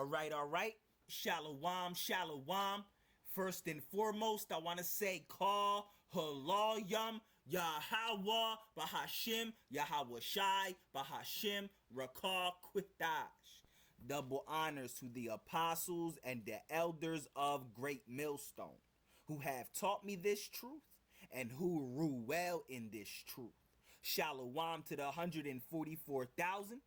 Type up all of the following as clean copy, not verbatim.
All right. Shalom, shalom. First and foremost, I want to say call halayam Yahweh Bahashim Yahweh Shai Bahashim Rakah Quitash. Double honors to the apostles and the elders of Great Millstone, who have taught me this truth and who rule well in this truth. Shalom to the 144,000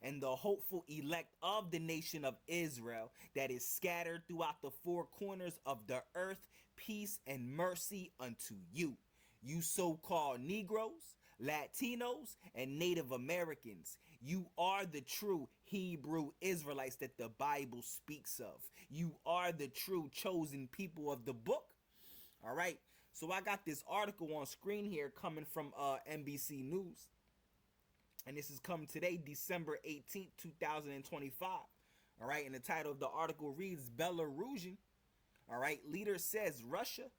and the hopeful elect of the nation of Israel that is scattered throughout the four corners of the earth. Peace and mercy unto you, you so-called Negroes, Latinos, and Native Americans. You are the true Hebrew Israelites that the Bible speaks of. You are the true chosen people of the book. All right, so I got this article on screen here coming from NBC News. And this is coming today, December 18th, 2025. All right. And the title of the article reads, Belarusian, all right, leader says Russia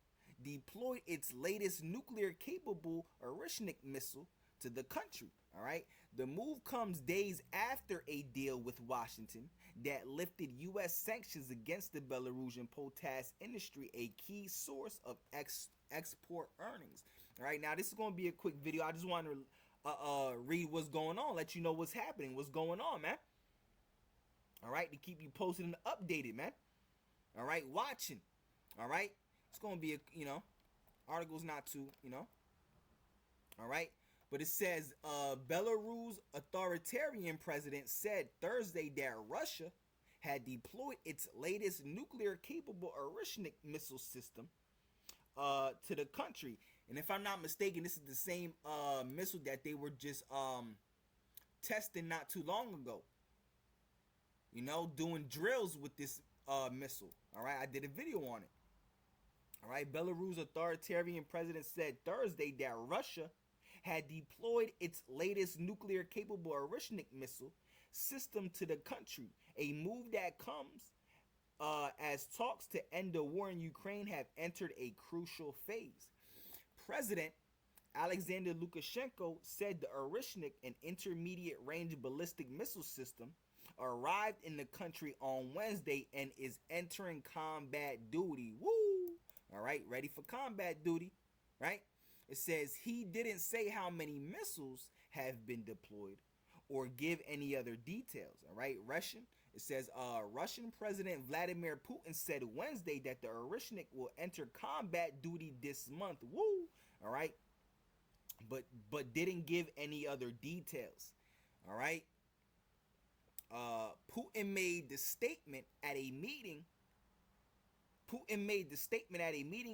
deployed its latest nuclear-capable Oreshnik missile to the country. All right. The move comes days after a deal with Washington that lifted U.S. sanctions against the Belarusian potash industry, a key source of export earnings. All right. Now, this is going to be a quick video. I just want to read what's going on, let you know what's happening, what's going on, man. All right, to keep you posted and updated, man. All right, watching. All right, it's gonna be a article's not too all right, but it says Belarus authoritarian president said Thursday that Russia had deployed its latest nuclear capable Oreshnik missile system to the country. And if I'm not mistaken, this is the same missile that they were just testing not too long ago, doing drills with this missile. All right, I did a video on it. All right, Belarus authoritarian president said Thursday that Russia had deployed its latest nuclear capable Oreshnik missile system to the country, a move that comes as talks to end the war in Ukraine have entered a crucial phase. President Alexander Lukashenko said the Oreshnik, an intermediate-range ballistic missile system, arrived in the country on Wednesday and is entering combat duty. Woo! All right, ready for combat duty, right? It says he didn't say how many missiles have been deployed or give any other details. All right, Russian. It says Russian President Vladimir Putin said Wednesday that the Oreshnik will enter combat duty this month. Woo! All right, but didn't give any other details. All right. Putin made the statement at a meeting.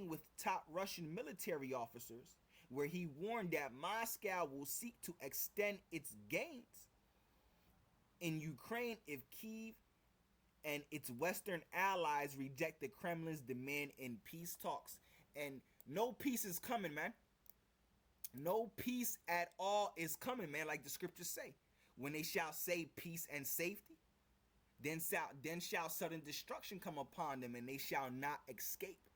With top Russian military officers, where he warned that Moscow will seek to extend its gains in Ukraine if Kyiv and its Western allies reject the Kremlin's demand in peace talks. And no peace is coming, man. No peace at all is coming, man, like the scriptures say. When they shall say peace and safety, then shall sudden destruction come upon them, and they shall not escape.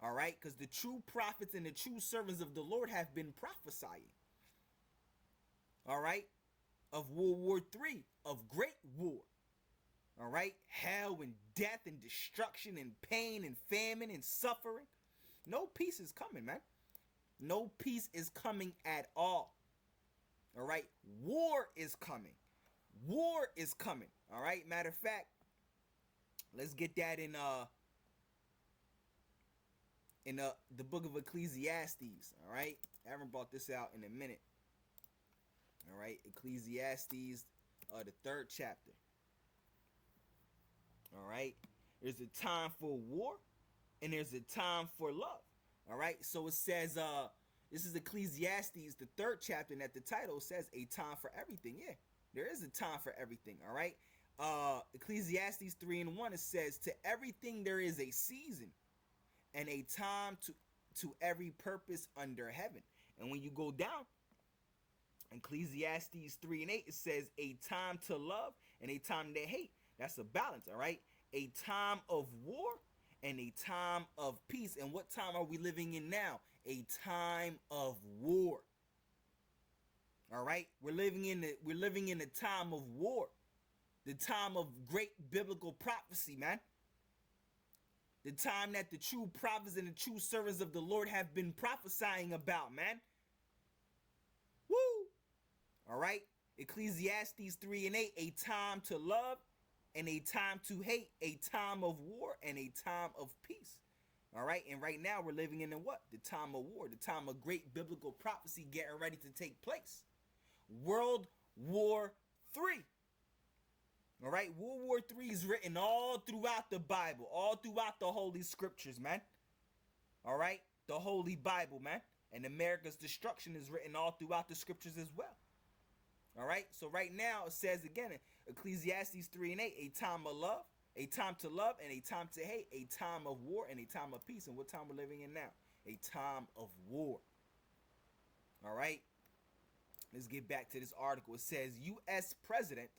All right, because the true prophets and the true servants of the Lord have been prophesying. All right, of World War III, of great war. All right, hell and death and destruction and pain and famine and suffering. No peace is coming, man. No peace is coming at all. All right, war is coming. War is coming. All right, matter of fact, let's get that in the book of Ecclesiastes. All right, I haven't brought this out in a minute. All right, Ecclesiastes, the 3rd chapter. All right, there's a time for war and there's a time for love. All right, so it says this is Ecclesiastes, the 3rd chapter, and at the title says a time for everything. Yeah, there is a time for everything. All right, Ecclesiastes 3:1, it says, to everything there is a season and a time to every purpose under heaven. And when you go down, Ecclesiastes 3:8, it says a time to love and a time to hate. That's a balance. All right, a time of war and a time of peace. And what time are we living in now? A time of war. All right, we're living in the time of war. The time of great biblical prophecy, man. The time that the true prophets and the true servants of the Lord have been prophesying about, man. Woo! All right. Ecclesiastes 3 and 8, a time to love and a time to hate, a time of war and a time of peace. All right. And right now we're living in what? The time of war, the time of great biblical prophecy getting ready to take place. World War III. All right. World War III is written all throughout the Bible, all throughout the Holy Scriptures, man. All right. The Holy Bible, man. And America's destruction is written all throughout the Scriptures as well. All right. So right now it says again, Ecclesiastes 3 and 8, a time of love, a time to love and a time to hate, a time of war and a time of peace. And what time we're living in now? A time of war. All right. Let's get back to this article. It says U.S. President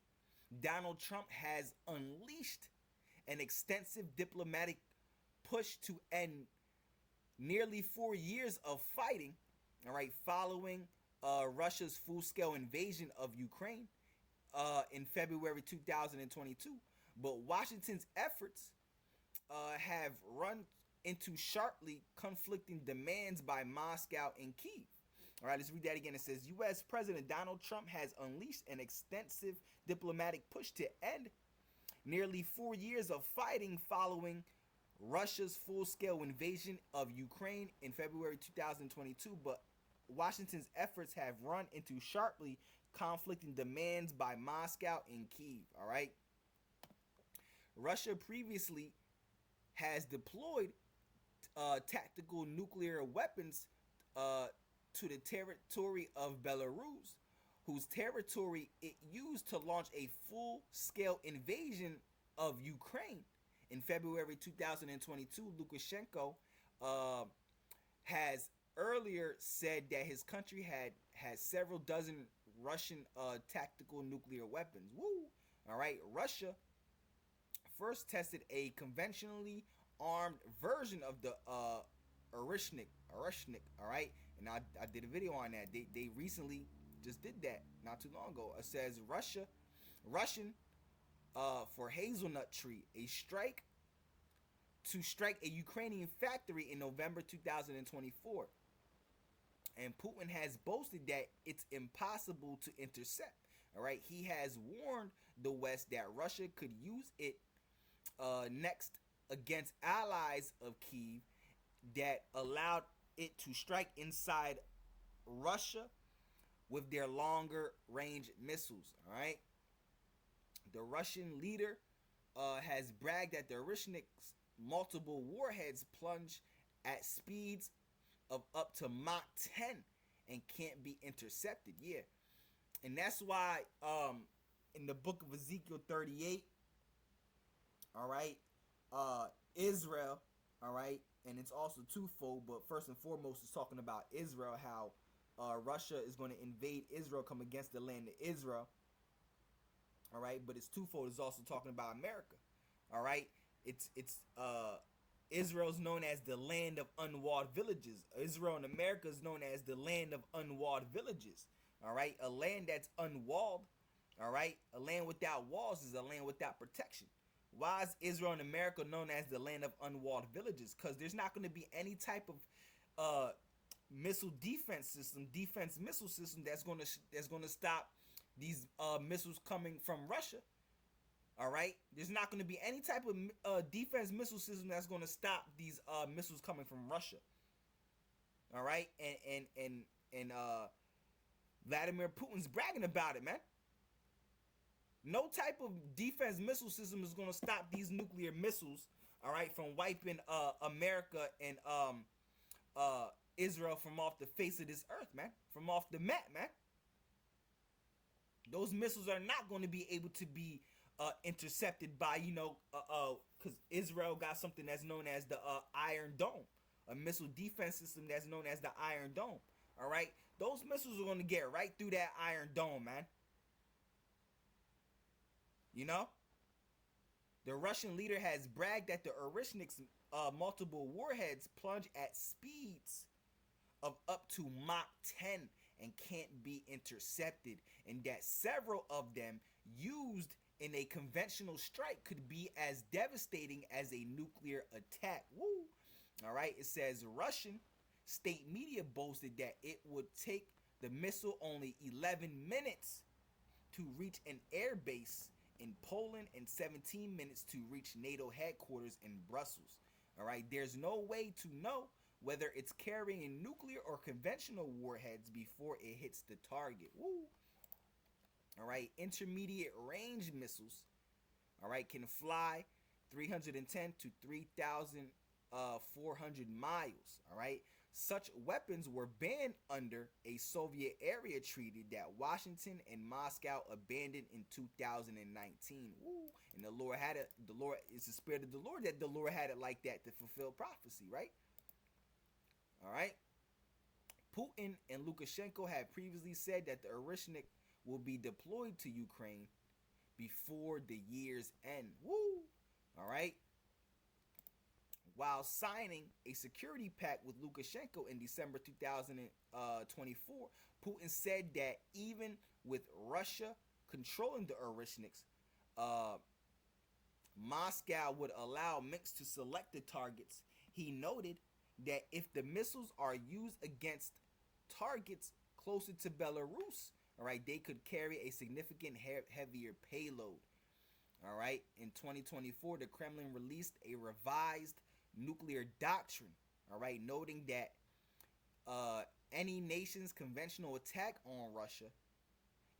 Donald Trump has unleashed an extensive diplomatic push to end nearly 4 years of fighting, all right, following Russia's full-scale invasion of Ukraine in February 2022. But Washington's efforts have run into sharply conflicting demands by Moscow and Kyiv. All right, let's read that again. It says U.S. President Donald Trump has unleashed an extensive diplomatic push to end nearly 4 years of fighting following Russia's full-scale invasion of Ukraine in February 2022, but Washington's efforts have run into sharply conflicting demands by Moscow and Kyiv. All right. Russia previously has deployed tactical nuclear weapons to the territory of Belarus, whose territory it used to launch a full-scale invasion of Ukraine. In February 2022, Lukashenko has earlier said that his country had several dozen Russian tactical nuclear weapons. Woo! All right, Russia first tested a conventionally armed version of the Oreshnik. All right, and I did a video on that. They recently just did that not too long ago. It says Russian for hazelnut tree, a strike to strike a Ukrainian factory in November 2024. And Putin has boasted that it's impossible to intercept. All right, he has warned the West that Russia could use it next against allies of Kyiv that allowed it to strike inside Russia with their longer range missiles. All right, the Russian leader has bragged that the Oreshnik's multiple warheads plunge at speeds of up to Mach 10 and can't be intercepted. Yeah, and that's why in the book of Ezekiel 38, all right, Israel, all right, and it's also twofold, but first and foremost it's talking about Israel, how Russia is going to invade Israel, come against the land of Israel. All right, but it's twofold. It's also talking about America. All right, it's Israel's known as the land of unwalled villages. Israel in America is known as the land of unwalled villages. All right, a land that's unwalled. All right, a land without walls is a land without protection. Why is Israel in America known as the land of unwalled villages? Because there's not going to be any type of missile defense missile system that's going to stop these missiles coming from Russia. All right, there's not going to be any type of defense missile system that's going to stop these missiles coming from Russia. All right, and Vladimir Putin's bragging about it, man. No type of defense missile system is going to stop these nuclear missiles, all right, from wiping America and Israel from off the face of this earth, man, from off the map, man. Those missiles are not going to be able to be intercepted by, because Israel got something that's known as the Iron Dome, a missile defense system that's known as the Iron Dome. All right, those missiles are going to get right through that Iron Dome, man. You know, the Russian leader has bragged that the Oreshnik's multiple warheads plunge at speeds of up to Mach 10 and can't be intercepted, and that several of them used in a conventional strike could be as devastating as a nuclear attack. Woo! All right, it says Russian state media boasted that it would take the missile only 11 minutes to reach an air base in Poland and 17 minutes to reach NATO headquarters in Brussels. All right, there's no way to know whether it's carrying nuclear or conventional warheads before it hits the target. Woo! All right, intermediate range missiles, all right, can fly 310 to 3,400 miles. All right, such weapons were banned under a Soviet area treaty that Washington and Moscow abandoned in 2019. Woo. And the Lord had it. The Lord is the spirit of the Lord that the Lord had it like that to fulfill prophecy, right? All right. Putin and Lukashenko had previously said that the Oreshnik will be deployed to Ukraine before the year's end. Woo! All right. While signing a security pact with Lukashenko in December 2024, Putin said that even with Russia controlling the Oreshniks, Moscow would allow Minsk to select the targets. He noted that if the missiles are used against targets closer to Belarus, all right, they could carry a significant heavier payload. All right, in 2024, the Kremlin released a revised nuclear doctrine, all right, noting that any nation's conventional attack on Russia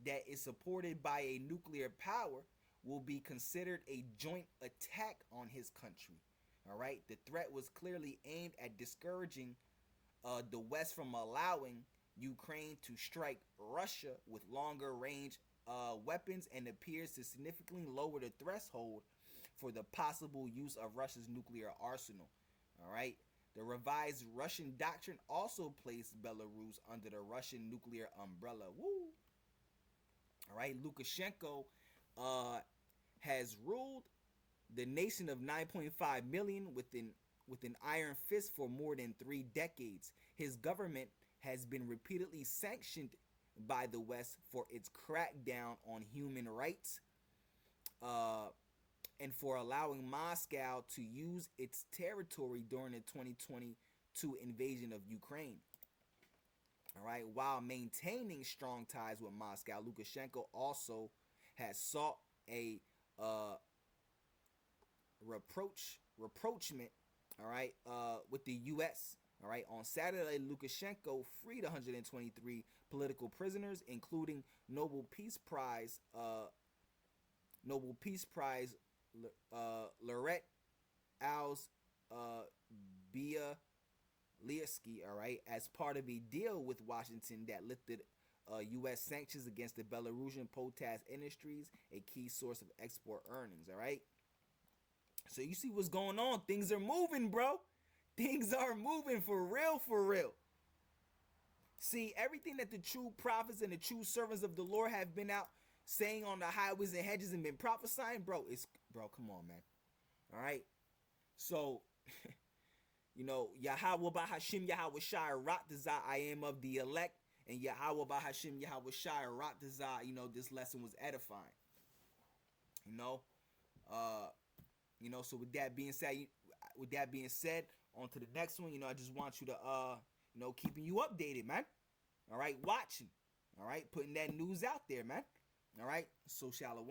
that is supported by a nuclear power will be considered a joint attack on his country. All right, the threat was clearly aimed at discouraging the West from allowing Ukraine to strike Russia with longer range weapons and appears to significantly lower the threshold for the possible use of Russia's nuclear arsenal. All right. The revised Russian doctrine also placed Belarus under the Russian nuclear umbrella. Woo. All right. Lukashenko has ruled the nation of 9.5 million with an iron fist for more than 3 decades. His government has been repeatedly sanctioned by the West for its crackdown on human rights and for allowing Moscow to use its territory during the 2022 invasion of Ukraine. All right, while maintaining strong ties with Moscow, Lukashenko also has sought a rapprochement, all right, with the U.S. All right, on Saturday, Lukashenko freed 123 political prisoners, including Nobel Peace Prize laureate Als Bialysky, all right, as part of a deal with Washington that lifted U.S. sanctions against the Belarusian potash industries, a key source of export earnings. All right, so you see what's going on. Things are moving, bro. Things are moving for real, for real. See, everything that the true prophets and the true servants of the Lord have been out saying on the highways and hedges and been prophesying, bro, come on, man. All right. So, you know, Yahweh Bahashim Yahweh Shai Ratazah, I am of the elect, and Yahweh Bahashim Yahweh Shai Ratazah, you know, this lesson was edifying. You know, so with that being said, on to the next one. You know, I just want you to keeping you updated, man. All right, watching. All right, putting that news out there, man. All right, so shalom.